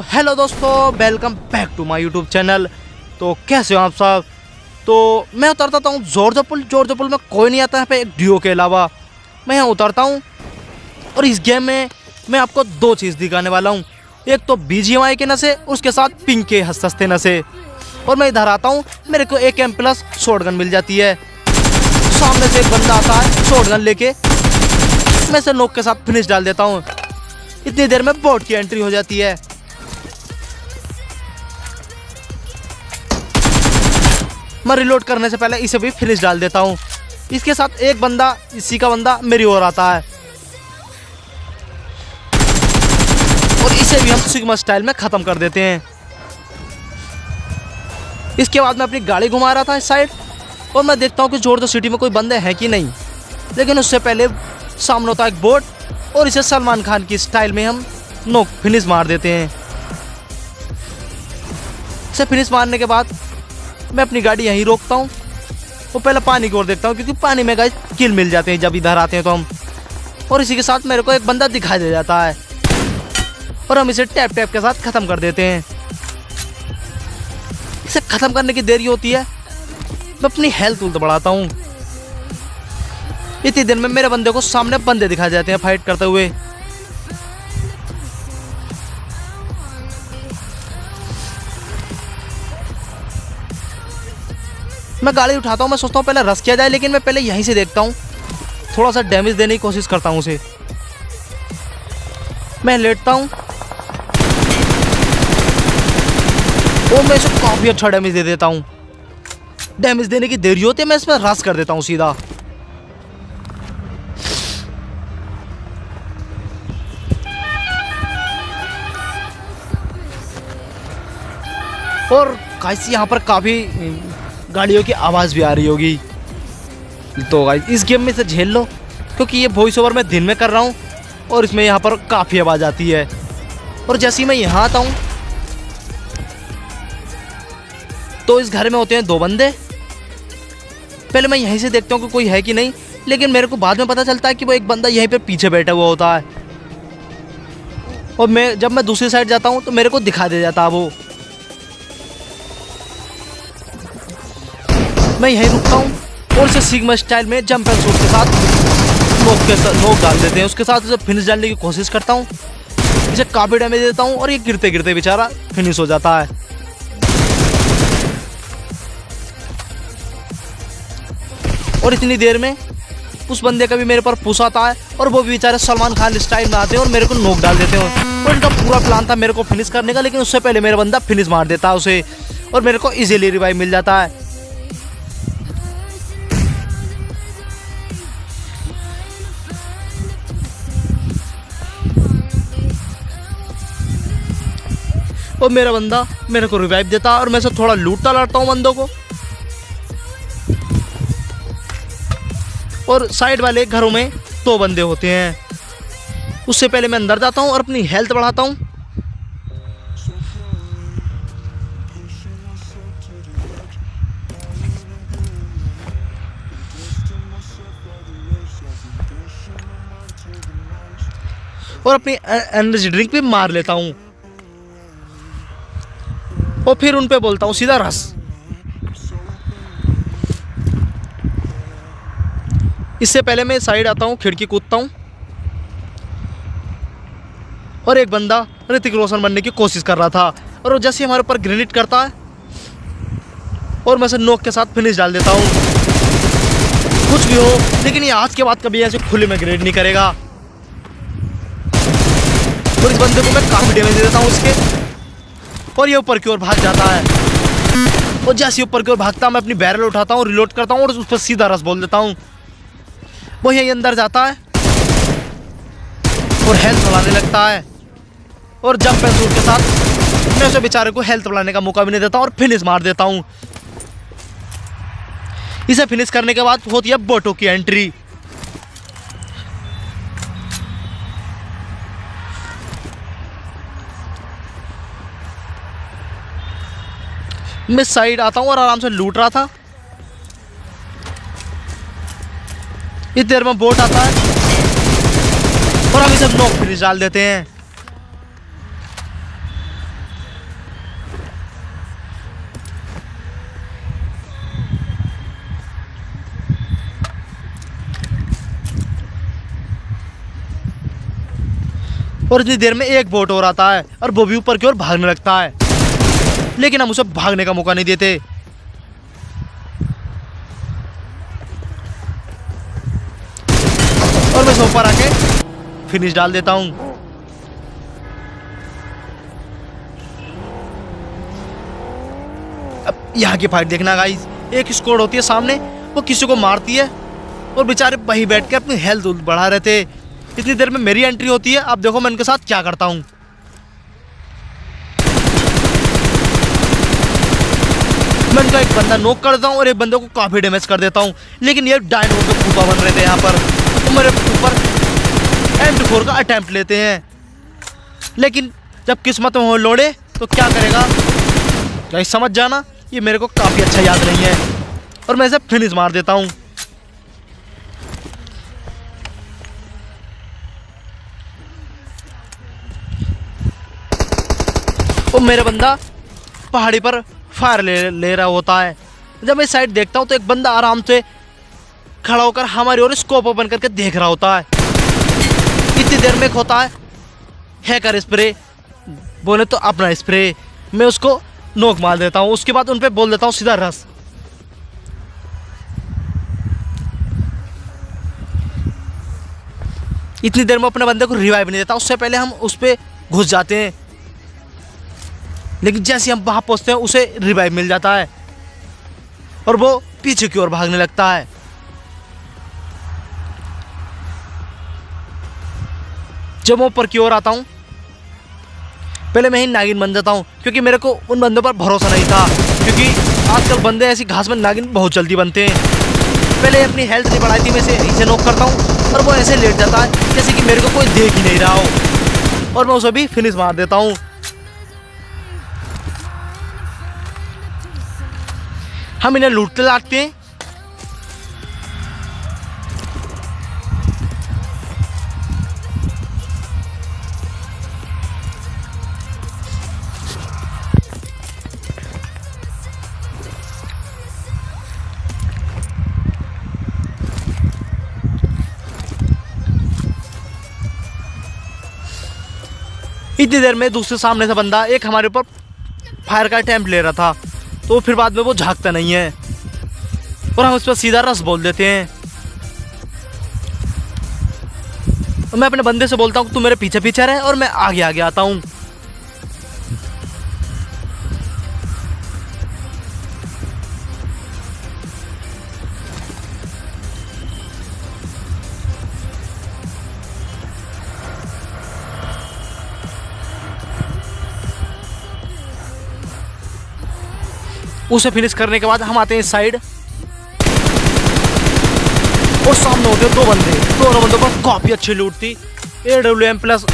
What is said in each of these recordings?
Hello दोस्तों, welcome back to my YouTube channel. तो कैसे हो आप सब। तो मैं उतरता हूँ जॉर्ज पुल में कोई नहीं आता यहाँ पे एक डियो के अलावा। मैं यहाँ उतरता हूँ और इस गेम में मैं आपको दो चीज़ दिखाने वाला हूँ। एक तो BGMI के नशे, उसके साथ पिंक के सस्ते नशे। और मैं इधर आता हूँ, मेरे को AK+ शॉटगन मिल जाती है। सामने से एक बंदा आता है शॉटगन लेके, मैं इसे नोक के साथ फिनिश डाल देता हूँ। इतनी देर में बोट की एंट्री हो जाती है। मैं रिलोड करने से पहले इसे भी फिनिश डाल देता हूँ। इसके साथ एक बंदा, इसी का बंदा मेरी ओर आता है और इसे भी हम सिग्मा स्टाइल में ख़त्म कर देते हैं। इसके बाद मैं अपनी गाड़ी घुमा रहा था इस साइड और मैं देखता हूँ कि जॉर्ज सिटी में कोई बंदे हैं कि नहीं। लेकिन उससे पहले सामने होता है एक बोट और इसे सलमान खान की स्टाइल में हम नोक फिनिश मार देते हैं। इसे फिनिश मारने के बाद मैं अपनी गाड़ी यहीं रोकता हूँ और पहले पानी की ओर देखता हूँ, क्योंकि पानी में गाइस किल मिल जाते हैं जब इधर आते हैं तो हम। और इसी के साथ मेरे को एक बंदा दिखाई दे जाता है और हम इसे टैप के साथ ख़त्म कर देते हैं। इसे ख़त्म करने की देरी होती है, मैं अपनी हेल्थ बढ़ाता हूँ। इतनी देर में मेरे बंदे को सामने बंदे दिखाई जाते हैं फाइट करते हुए। मैं गाड़ी उठाता हूँ, मैं सोचता हूँ पहले रश किया जाए, लेकिन मैं पहले यहीं से देखता हूँ, थोड़ा सा डैमेज देने की कोशिश करता हूँ उसे। मैं लेटता हूँ और मैं इसे काफ़ी अच्छा डैमेज दे देता हूँ। डैमेज देने की देरी होती है, मैं इसमें रश कर देता हूँ सीधा। और गाइस यहाँ पर काफ़ी गाड़ियों की आवाज़ भी आ रही होगी। तो गाइस इस गेम में से झेल लो, क्योंकि ये वॉइस ओवर मैं दिन में कर रहा हूँ और इसमें यहाँ पर काफ़ी आवाज़ आती है। और जैसे ही मैं यहाँ आता हूँ तो इस घर में होते हैं दो बंदे। पहले मैं यहीं से देखता हूँ कि कोई है कि नहीं, लेकिन मेरे को बाद में पता चलता है कि वो एक बंदा यहीं पे पीछे बैठा हुआ होता है। और जब मैं दूसरी साइड जाता हूँ तो मेरे को दिखा दे जाता है वो। मैं यहीं रुकता हूँ और इसे सिग्मा स्टाइल में जंप एंड शूट के साथ नोक डाल देते हैं। उसके साथ इसे फिनिश डालने की कोशिश करता हूँ, इसे काफ़ी डैमेज देता हूँ और ये गिरते गिरते बेचारा फिनिश हो जाता है। और इतनी देर में उस बंदे का भी मेरे पर पुश आता है और वो भी बेचारे सलमान खान स्टाइल में आते हैं और मेरे को नोक डाल देते हैं। और इनका पूरा प्लान था मेरे को फिनिश करने का, लेकिन उससे पहले मेरा बंदा फिनिश मार देता है उसे और मेरे को इजीली रिवाइव मिल जाता है। और मेरा बंदा मेरे को रिवाइव देता है और मैं से थोड़ा लूटता लाटता हूँ बंदों को। और साइड वाले घरों में दो बंदे होते हैं। उससे पहले मैं अंदर जाता हूँ और अपनी हेल्थ बढ़ाता हूँ। और अपनी एनर्जी ड्रिंक भी मार लेता हूँ और फिर उन पे बोलता हूँ सीधा रस। इससे पहले मैं साइड आता हूँ, खिड़की कूदता हूँ और एक बंदा ऋतिक रोशन बनने की कोशिश कर रहा था और वो जैसे हमारे ऊपर ग्रेनेड करता है और मैं उसे नोक के साथ फिनिश डाल देता हूँ। कुछ भी हो, लेकिन ये आज के बाद कभी ऐसे खुले में ग्रेनेड नहीं करेगा। और इस बंदे को मैं काफ़ी डैमेज दे देता हूँ उसके, और ये ऊपर की ओर भाग जाता है। और जैसे ऊपर की ओर भागता मैं अपनी बैरल उठाता हूँ, रिलोड करता हूँ और उस पर सीधा रस बोल देता हूँ। वो यहीं अंदर जाता है और हेल्थ बढ़ाने लगता है और जंप एंड शूट के साथ मैं उसे बेचारे को हेल्थ बढ़ाने का मौका भी नहीं देता और फिनिश मार देता हूँ। इसे फिनिश करने के बाद होती है बोटों की एंट्री। मैं साइड आता हूँ और आराम से लूट रहा था। इस देर में बोट आता है और हम इसे नॉक फिनिश डाल देते हैं। और इतनी देर में एक बोट और आता है और वो भी ऊपर की ओर भागने लगता है, लेकिन हम उसे भागने का मौका नहीं देते। और मैं ऊपर आके फिनिश डाल देता हूं। अब यहाँ की फाइट देखना गाइस, एक स्क्वाड होती है सामने, वो किसी को मारती है और बेचारे वहीं बैठ के अपनी हेल्थ बढ़ा रहे थे। इतनी देर में मेरी एंट्री होती है। अब देखो मैं उनके साथ क्या करता हूँ। मैं उनका एक बंदा नॉक कर देता हूँ और एक बंदे को काफी डैमेज कर देता हूँ, लेकिन ये डायनो के फूफा बन रहे थे यहाँ पर, तो मेरे ऊपर M4 का अटेम्प्ट लेते हैं। लेकिन जब किस्मत में हो लोड़े तो क्या करेगा गाइस, समझ जाना। ये मेरे को काफी अच्छा याद नहीं है और मैं इसे फिनिश मार देता हूँ। और मेरा बंदा पहाड़ी पर फायर ले रहा होता है। जब मैं साइड देखता हूँ तो एक बंदा आराम से खड़ा होकर हमारी ओर स्कोप ओपन करके देख रहा होता है। इतनी देर में एक होता है हैकर स्प्रे, बोले तो अपना स्प्रे, मैं उसको नोक मार देता हूँ। उसके बाद उन पे बोल देता हूँ सीधा रस। इतनी देर में अपने बंदे को रिवाइव नहीं देता, उससे पहले हम उस पे घुस जाते हैं, लेकिन जैसे हम वहां पहुंचते हैं उसे रिवाइव मिल जाता है और वो पीछे की ओर भागने लगता है। जब मैं ऊपर की ओर आता हूं, पहले मैं ही नागिन बन जाता हूं, क्योंकि मेरे को उन बंदों पर भरोसा नहीं था, क्योंकि आजकल बंदे ऐसी घास में नागिन बहुत जल्दी बनते हैं। पहले अपनी हेल्थ नहीं बढ़ाई थी, मैं इसे नॉक करता हूं और वो ऐसे लेट जाता है जैसे कि मेरे को कोई देख ही नहीं रहा हो, और मैं उसे भी फिनिश मार देता हूं। हम इन्हें लूटते लाटते हैं। इतनी देर में दूसरे सामने से बंदा एक हमारे ऊपर फायर का अटेम्प्ट ले रहा था, तो फिर बाद में वो झांकता नहीं है और हम उस पर सीधा रस बोल देते हैं। और मैं अपने बंदे से बोलता हूँ तू मेरे पीछे पीछे रहे और मैं आगे आगे आता हूँ। उसे फिनिश करने के बाद हम आते हैं इस साइड और सामने होते हैं दो बंदे। दोनों बंदों पर काफी अच्छी लूट थी। AWM प्लस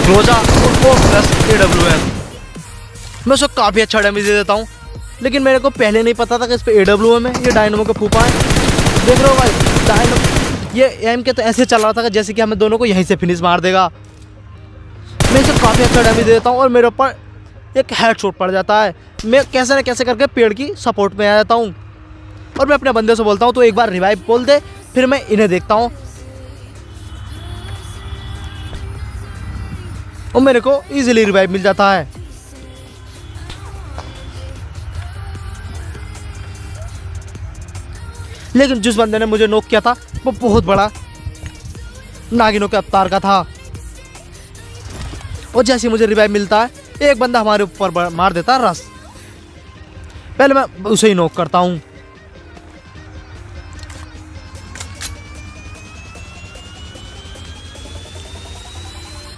रोजा और वो प्लस AWM। मैं उसे काफी अच्छा डैमेज दे देता हूँ, लेकिन मेरे को पहले नहीं पता था कि इस पे AWM है। ये डायनमो के फूफा है, देख रहे हो भाई। डायनमो ये एम के तो ऐसे चल रहा था जैसे कि हमें दोनों को यहीं से फिनिश मार देगा। मैं इसे काफी अच्छा डैमेज दे देता हूँ और मेरे ऊपर एक हेडशॉट पड़ जाता है। मैं कैसे न कैसे करके पेड़ की सपोर्ट में आ जाता हूँ और मैं अपने बंदे से बोलता हूँ तो एक बार रिवाइव बोल दे। फिर मैं इन्हें देखता हूँ और मेरे को इजीली रिवाइव मिल जाता है। लेकिन जिस बंदे ने मुझे नॉक किया था वो बहुत बड़ा नागिनों के अवतार का था, और जैसे मुझे रिवाइव मिलता है एक बंदा हमारे ऊपर मार देता है रस। पहले मैं उसे ही नॉक करता हूं।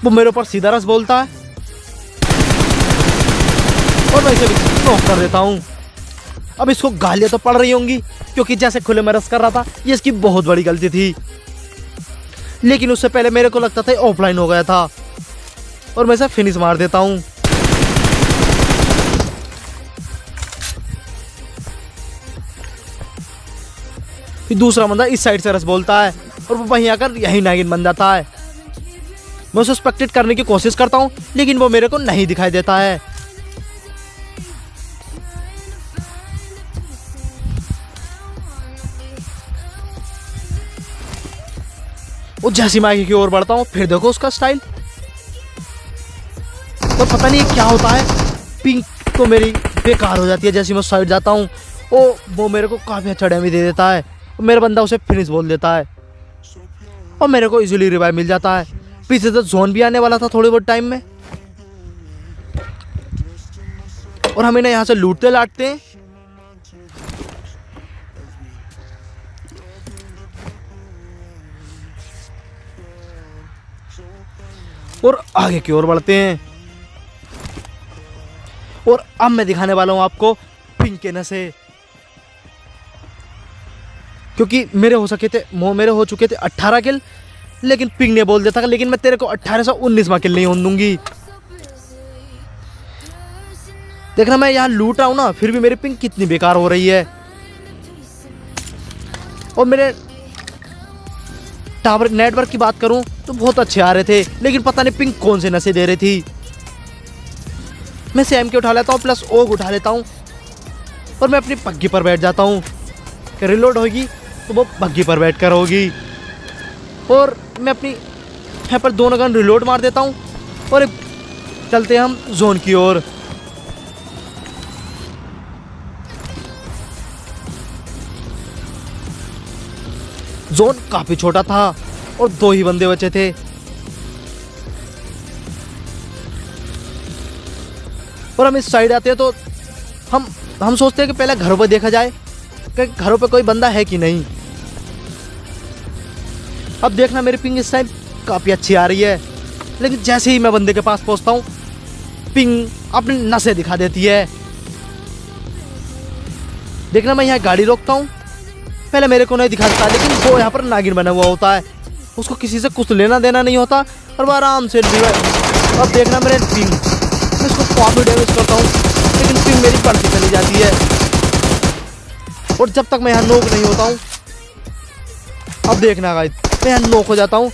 वो मेरे ऊपर सीधा रस बोलता है और मैं इसे नॉक कर देता हूं। अब इसको गालियां तो पड़ रही होंगी, क्योंकि जैसे खुले में रस कर रहा था, ये इसकी बहुत बड़ी गलती थी। लेकिन उससे पहले मेरे को लगता था ऑफलाइन हो गया था और मैं इसे फिनिश मार देता हूं। फिर दूसरा बंदा इस साइड से रस बोलता है और वो वहीं आकर यही नागिन बन जाता है। मैं उसे सस्पेक्टेड करने की कोशिश करता हूं, लेकिन वो मेरे को नहीं दिखाई देता है। वो जैसी मैं आगे की ओर बढ़ता हूं, फिर देखो उसका स्टाइल। और पता नहीं क्या होता है, पिंग तो मेरी बेकार हो जाती है जैसे मैं साइड जाता हूँ। वो मेरे को काफ़ी अच्छा डैमेज दे देता है, मेरा बंदा उसे फिनिश बोल देता है और मेरे को इजीली रिवाइव मिल जाता है। पीछे तो जोन भी आने वाला था थोड़े बहुत टाइम में, और हम इन्हें यहाँ से लूटते लाटते हैं। और आगे की ओर बढ़ते हैं। और अब मैं दिखाने वाला हूं आपको पिंग के नशे, क्योंकि मेरे हो चुके थे 18 किल, लेकिन पिंग ने बोल दिया था लेकिन मैं तेरे को 1819वां किल नहीं होने दूंगी। देखना मैं यहाँ लूट रहा हूँ ना, फिर भी मेरी पिंग कितनी बेकार हो रही है। और मेरे टावर नेटवर्क की बात करूं तो बहुत अच्छे आ रहे थे, लेकिन पता नहीं पिंग कौन से नशे दे रही थी। मैं सेम के उठा लेता हूँ प्लस ओग उठा लेता हूँ और मैं अपनी बग्गी पर बैठ जाता हूँ कि रिलोड होगी तो वो बग्गी पर बैठ कर होगी। और मैं अपनी यहाँ पर दोनों गन रिलोड मार देता हूँ और चलते हैं हम जोन की ओर। जोन काफी छोटा था और 2 ही बंदे बचे थे। और हम इस साइड आते हैं तो हम सोचते हैं कि पहले घरों पर देखा जाए कि घरों पे कोई बंदा है कि नहीं। अब देखना मेरी पिंग इस टाइम काफ़ी अच्छी आ रही है, लेकिन जैसे ही मैं बंदे के पास पहुंचता हूँ पिंग अपने नशे दिखा देती है। देखना मैं यहाँ गाड़ी रोकता हूँ, पहले मेरे को नहीं दिखा देता, लेकिन वो यहाँ पर नागिन बना हुआ होता है, उसको किसी से कुछ लेना देना नहीं होता और वो आराम से। अब देखना मेरे पिंग, मैं इसको काफ़ी डैमेज करता हूँ लेकिन पिंग मेरी बढ़ती चली जाती है। और जब तक मैं यहाँ नोक नहीं होता हूँ, अब देखना गाइस मैं यहाँ नोक हो जाता हूँ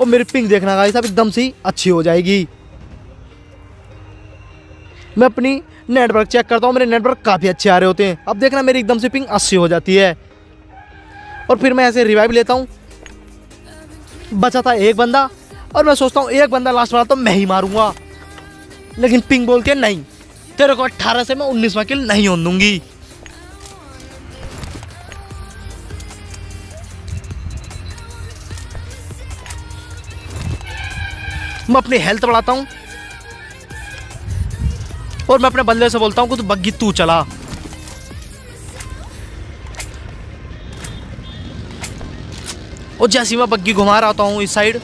और मेरी पिंग देखना गाइस अब एकदम से अच्छी हो जाएगी। मैं अपनी नेटवर्क चेक करता हूँ, मेरे नेटवर्क काफ़ी अच्छे आ रहे होते हैं। अब देखना मेरी एकदम से पिंग 80 हो जाती है और फिर मैं ऐसे रिवाइव लेता हूँ। बचा था एक बंदा और मैं सोचता हूँ एक बंदा लास्ट वाला तो मैं ही मारूंगा, लेकिन पिंग बोलती है नहीं, तेरे को 18 से मैं 19वां किल नहीं होने दूंगी। मैं अपनी हेल्थ बढ़ाता हूं और मैं अपने बंदे से बोलता हूं कि तू बग्गी तू चला। और जैसे मैं बग्गी घुमा रहा होता हूं इस साइड,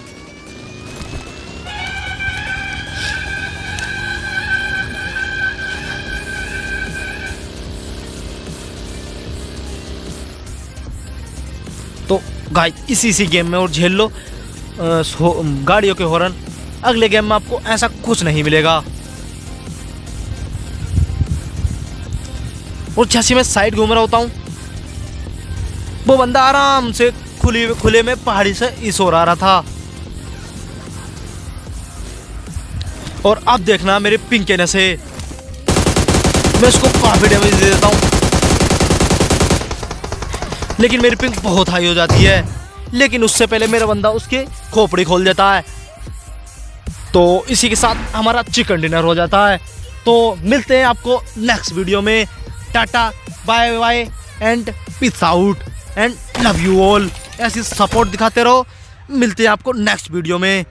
तो गाइस इसी गेम में और झेल लो गाड़ियों के हॉर्न। अगले गेम में आपको ऐसा कुछ नहीं मिलेगा। और जैसे मैं साइड घूम रहा होता हूँ वो बंदा आराम से खुले में पहाड़ी से इस ओर आ रहा था। और अब देखना मेरे पिंग के नशे, मैं उसको काफी डैमेज दे देता हूँ लेकिन मेरी पिंग बहुत हाई हो जाती है, लेकिन उससे पहले मेरा बंदा उसके खोपड़ी खोल देता है। तो इसी के साथ हमारा चिकन डिनर हो जाता है। तो मिलते हैं आपको नेक्स्ट वीडियो में। Tata bye bye and peace out and love you all. ऐसी सपोर्ट दिखाते रहो, मिलते हैं आपको नेक्स्ट वीडियो में।